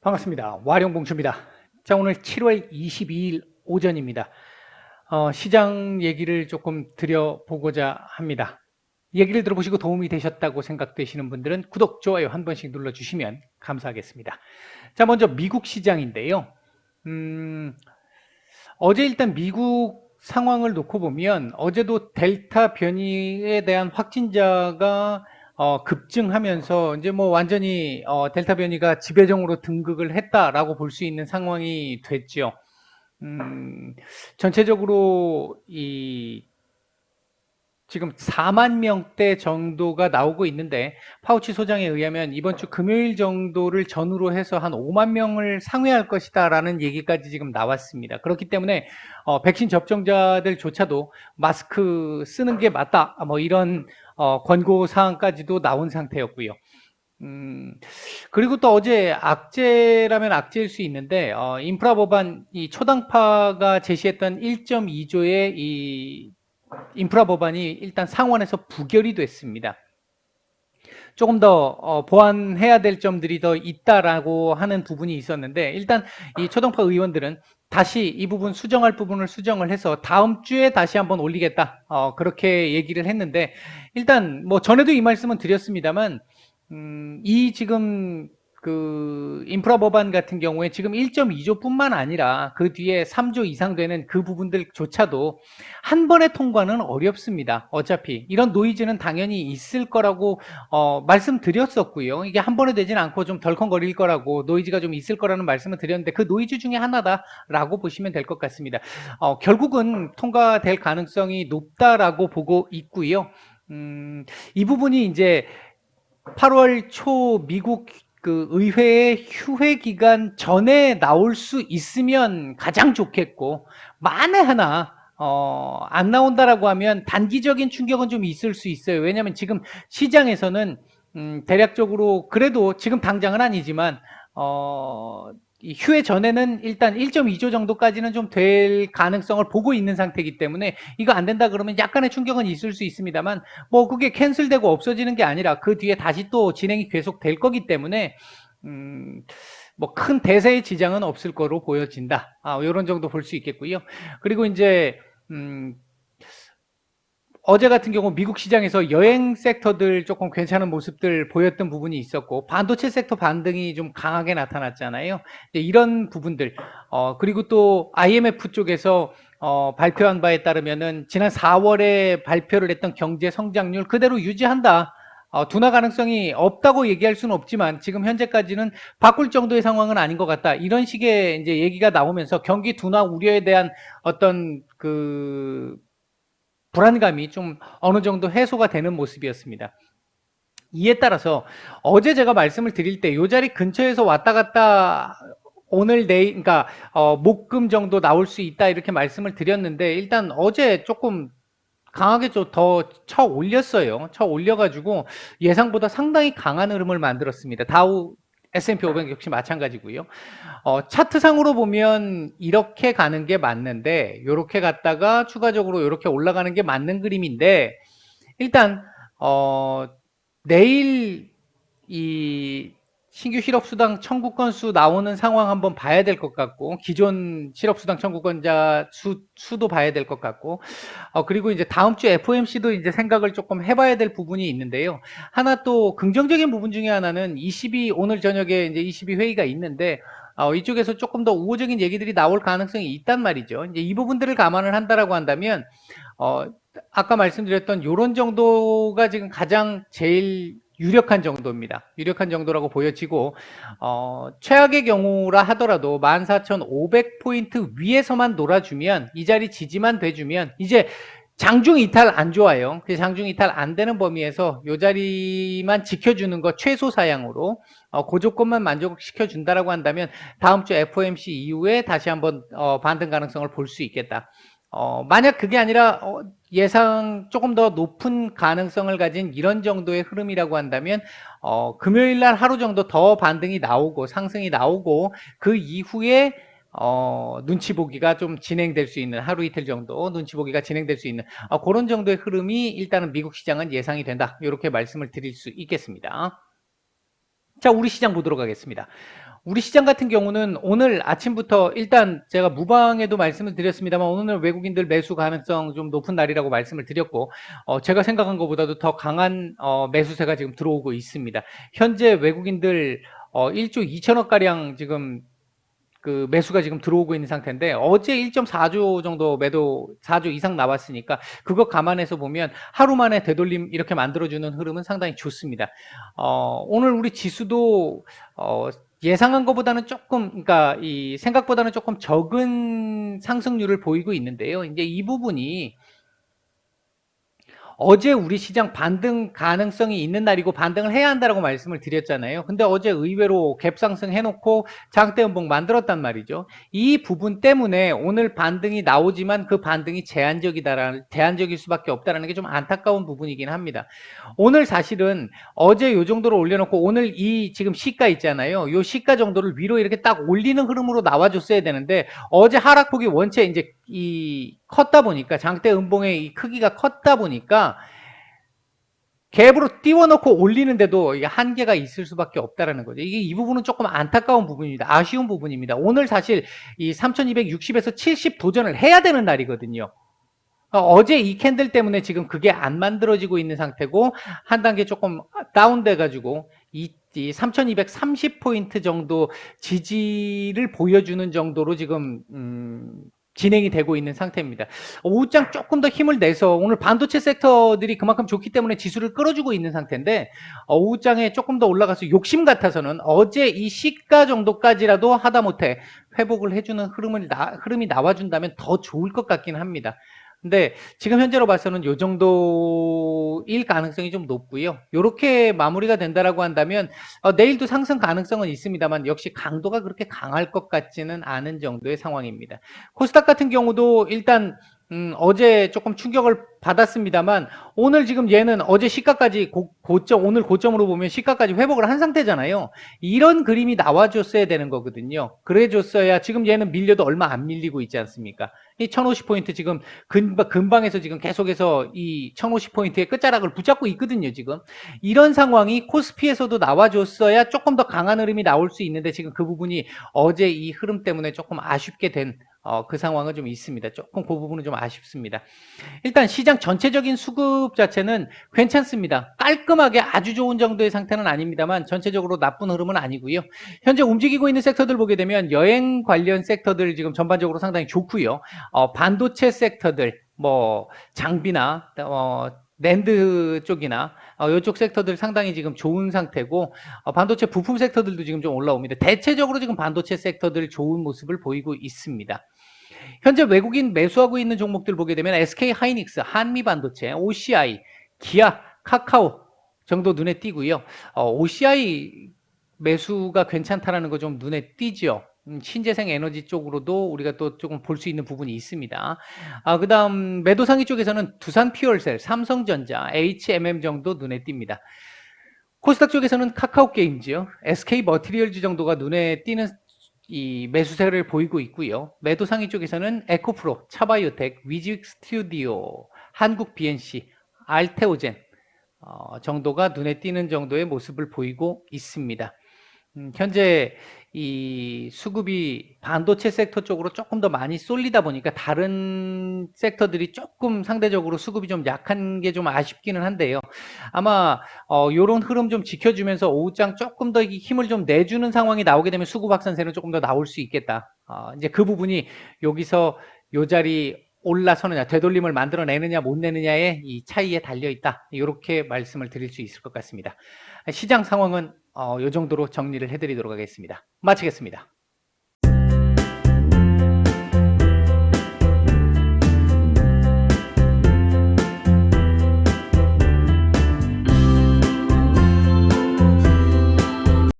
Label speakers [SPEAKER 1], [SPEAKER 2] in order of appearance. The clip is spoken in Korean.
[SPEAKER 1] 반갑습니다. 와룡봉수입니다. 자, 오늘 7월 22일 오전입니다. 시장 얘기를 조금 드려보고자 합니다. 얘기를 들어보시고 도움이 되셨다고 생각되시는 분들은 구독, 좋아요 한 번씩 눌러주시면 감사하겠습니다. 자, 먼저 미국 시장인데요. 어제 일단 미국 상황을 놓고 보면 어제도 델타 변이에 대한 확진자가 급증하면서 이제 뭐 완전히 델타 변이가 지배종으로 등극을 했다라고 볼 수 있는 상황이 됐죠. 전체적으로 지금 4만 명대 정도가 나오고 있는데 파우치 소장에 의하면 이번 주 금요일 정도를 전후로 해서 한 5만 명을 상회할 것이다 라는 얘기까지 지금 나왔습니다. 그렇기 때문에 백신 접종자들조차도 마스크 쓰는 게 맞다 뭐 이런 권고 사항까지도 나온 상태였고요. 그리고 또 어제 악재라면 악재일 수 있는데 인프라 법안 이 초당파가 제시했던 1.2조의 이 인프라 법안이 일단 상원에서 부결이 됐습니다. 조금 더 보완해야 될 점들이 더 있다라고 하는 부분이 있었는데 일단 이 초당파 의원들은 다시 이 부분 수정할 부분을 수정을 해서 다음 주에 다시 한번 올리겠다 그렇게 얘기를 했는데 일단 뭐 전에도 이 말씀은 드렸습니다만 이 지금 그 인프라 법안 같은 경우에 지금 1.2조뿐만 아니라 그 뒤에 3조 이상 되는 그 부분들조차도 한 번의 통과는 어렵습니다. 어차피 이런 노이즈는 당연히 있을 거라고 말씀드렸었고요. 이게 한 번에 되진 않고 좀 덜컹거릴 거라고 노이즈가 좀 있을 거라는 말씀을 드렸는데 그 노이즈 중에 하나다라고 보시면 될 것 같습니다. 결국은 통과될 가능성이 높다라고 보고 있고요. 이 부분이 이제 8월 초 미국 그 의회의 휴회 기간 전에 나올 수 있으면 가장 좋겠고 만에 하나 안 나온다라고 하면 단기적인 충격은 좀 있을 수 있어요. 왜냐하면 지금 시장에서는 대략적으로 그래도 지금 당장은 아니지만 이 휴회 전에는 일단 1.2조 정도까지는 좀 될 가능성을 보고 있는 상태이기 때문에 이거 안 된다 그러면 약간의 충격은 있을 수 있습니다만 뭐 그게 캔슬되고 없어지는 게 아니라 그 뒤에 다시 또 진행이 계속 될 거기 때문에 뭐 큰 대세의 지장은 없을 거로 보여진다. 이런 정도 볼 수 있겠고요. 그리고 이제 어제 같은 경우 미국 시장에서 여행 섹터들 조금 괜찮은 모습들 보였던 부분이 있었고 반도체 섹터 반등이 좀 강하게 나타났잖아요. 이런 부분들 그리고 또 IMF 쪽에서 발표한 바에 따르면은 지난 4월에 발표를 했던 경제 성장률 그대로 유지한다. 둔화 가능성이 없다고 얘기할 수는 없지만 지금 현재까지는 바꿀 정도의 상황은 아닌 것 같다. 이런 식의 이제 얘기가 나오면서 경기 둔화 우려에 대한 어떤 그 불안감이 좀 어느 정도 해소가 되는 모습이었습니다. 이에 따라서 어제 제가 말씀을 드릴 때 이 자리 근처에서 왔다 갔다 오늘 내일 그러니까 목금 정도 나올 수 있다 이렇게 말씀을 드렸는데 일단 어제 조금 강하게 좀 더 쳐 올렸어요. 쳐 올려가지고 예상보다 상당히 강한 흐름을 만들었습니다. 다우 S&P 500 역시 마찬가지고요. 차트상으로 보면 이렇게 가는 게 맞는데 이렇게 갔다가 추가적으로 이렇게 올라가는 게 맞는 그림인데 일단 내일 이 신규 실업수당 청구 건수 나오는 상황 한번 봐야 될 것 같고 기존 실업수당 청구권자 수도 봐야 될 것 같고 그리고 이제 다음 주 FOMC도 이제 생각을 조금 해봐야 될 부분이 있는데요. 하나 또 긍정적인 부분 중에 하나는 22 오늘 저녁에 이제 22 회의가 있는데 이쪽에서 조금 더 우호적인 얘기들이 나올 가능성이 있단 말이죠. 이제 이 부분들을 감안을 한다라고 한다면 아까 말씀드렸던 이런 정도가 지금 가장 제일 유력한 정도입니다. 유력한 정도라고 보여지고 최악의 경우라 하더라도 14,500포인트 위에서만 놀아주면 이 자리 지지만 돼주면 이제 장중 이탈 안 좋아요. 그 장중 이탈 안 되는 범위에서 이 자리만 지켜주는 거 최소 사양으로 그 조건만 만족시켜 준다라고 한다면 다음 주 FOMC 이후에 다시 한번 반등 가능성을 볼 수 있겠다. 만약 그게 아니라 예상 조금 더 높은 가능성을 가진 이런 정도의 흐름이라고 한다면 금요일 날 하루 정도 더 반등이 나오고 상승이 나오고 그 이후에 눈치 보기가 좀 진행될 수 있는 하루 이틀 정도 눈치 보기가 진행될 수 있는 그런 정도의 흐름이 일단은 미국 시장은 예상이 된다. 이렇게 말씀을 드릴 수 있겠습니다. 자, 우리 시장 보도록 하겠습니다. 우리 시장 같은 경우는 오늘 아침부터 일단 제가 무방에도 말씀을 드렸습니다만 오늘 외국인들 매수 가능성 좀 높은 날이라고 말씀을 드렸고 제가 생각한 것보다도 더 강한 매수세가 지금 들어오고 있습니다. 현재 외국인들 1조 2천억 가량 지금 그 매수가 지금 들어오고 있는 상태인데 어제 1.4조 정도 매도 4조 이상 나왔으니까 그거 감안해서 보면 하루 만에 되돌림 이렇게 만들어주는 흐름은 상당히 좋습니다. 오늘 우리 지수도 예상한 것보다는 조금, 그러니까 이 생각보다는 조금 적은 상승률을 보이고 있는데요. 이제 이 부분이 어제 우리 시장 반등 가능성이 있는 날이고 반등을 해야 한다라고 말씀을 드렸잖아요. 근데 어제 의외로 갭 상승 해놓고 장대 연봉 만들었단 말이죠. 이 부분 때문에 오늘 반등이 나오지만 그 반등이 제한적일 수밖에 없다는 게 좀 안타까운 부분이긴 합니다. 오늘 사실은 어제 요 정도로 올려놓고 오늘 이 지금 시가 있잖아요. 요 시가 정도를 위로 이렇게 딱 올리는 흐름으로 나와줬어야 되는데 어제 하락폭이 원체 이제 이 컸다 보니까 장대 음봉의 이 크기가 컸다 보니까 갭으로 띄워놓고 올리는데도 이게 한계가 있을 수밖에 없다라는 거죠. 이게 이 부분은 조금 안타까운 부분입니다. 아쉬운 부분입니다. 오늘 사실 이 3260에서 70 도전을 해야 되는 날이거든요. 어제 이 캔들 때문에 지금 그게 안 만들어지고 있는 상태고 한 단계 조금 다운돼 가지고 이 3230포인트 정도 지지를 보여주는 정도로 지금 진행이 되고 있는 상태입니다. 오후장 조금 더 힘을 내서 오늘 반도체 섹터들이 그만큼 좋기 때문에 지수를 끌어주고 있는 상태인데 오후장에 조금 더 올라가서 욕심 같아서는 어제 이 시가 정도까지라도 하다못해 회복을 해주는 흐름이 나와준다면 더 좋을 것 같긴 합니다. 근데 지금 현재로 봐서는 요 정도일 가능성이 좀 높고요. 요렇게 마무리가 된다라고 한다면 내일도 상승 가능성은 있습니다만 역시 강도가 그렇게 강할 것 같지는 않은 정도의 상황입니다. 코스닥 같은 경우도 일단 어제 조금 충격을 받았습니다만 오늘 지금 얘는 어제 시가까지 고점, 오늘 고점으로 보면 시가까지 회복을 한 상태잖아요. 이런 그림이 나와줬어야 되는 거거든요. 그래줬어야 지금 얘는 밀려도 얼마 안 밀리고 있지 않습니까? 이 1050포인트 지금 근방에서 지금 계속해서 이 1050포인트의 끝자락을 붙잡고 있거든요, 지금. 이런 상황이 코스피에서도 나와줬어야 조금 더 강한 흐름이 나올 수 있는데 지금 그 부분이 어제 이 흐름 때문에 조금 아쉽게 된 그 상황은 좀 있습니다. 조금 그 부분은 좀 아쉽습니다. 일단 시장 전체적인 수급 자체는 괜찮습니다. 깔끔하게 아주 좋은 정도의 상태는 아닙니다만 전체적으로 나쁜 흐름은 아니고요. 현재 움직이고 있는 섹터들 보게 되면 여행 관련 섹터들 지금 전반적으로 상당히 좋고요. 반도체 섹터들, 뭐 장비나 랜드 쪽이나 이쪽 섹터들 상당히 지금 좋은 상태고 반도체 부품 섹터들도 지금 좀 올라옵니다. 대체적으로 지금 반도체 섹터들 좋은 모습을 보이고 있습니다. 현재 외국인 매수하고 있는 종목들 보게 되면 SK 하이닉스, 한미반도체, OCI, 기아, 카카오 정도 눈에 띄고요. OCI 매수가 괜찮다라는 거 좀 눈에 띄죠. 신재생 에너지 쪽으로도 우리가 또 조금 볼 수 있는 부분이 있습니다. 그 다음 매도상위 쪽에서는 두산 퓨얼셀, 삼성전자, HMM 정도 눈에 띕니다. 코스닥 쪽에서는 카카오 게임즈요, SK 머티리얼즈 정도가 눈에 띄는 이 매수세를 보이고 있고요. 매도상위 쪽에서는 에코프로, 차바이오텍, 위직 스튜디오, 한국 BNC, 알테오젠 정도가 눈에 띄는 정도의 모습을 보이고 있습니다. 현재 이 수급이 반도체 섹터 쪽으로 조금 더 많이 쏠리다 보니까 다른 섹터들이 조금 상대적으로 수급이 좀 약한 게 좀 아쉽기는 한데요. 아마 요런 흐름 좀 지켜주면서 오후장 조금 더 힘을 좀 내주는 상황이 나오게 되면 수급 확산세는 조금 더 나올 수 있겠다. 이제 그 부분이 여기서 요 자리 올라서느냐, 되돌림을 만들어내느냐 못 내느냐의 이 차이에 달려있다. 이렇게 말씀을 드릴 수 있을 것 같습니다. 시장 상황은 이 정도로 정리를 해드리도록 하겠습니다. 마치겠습니다.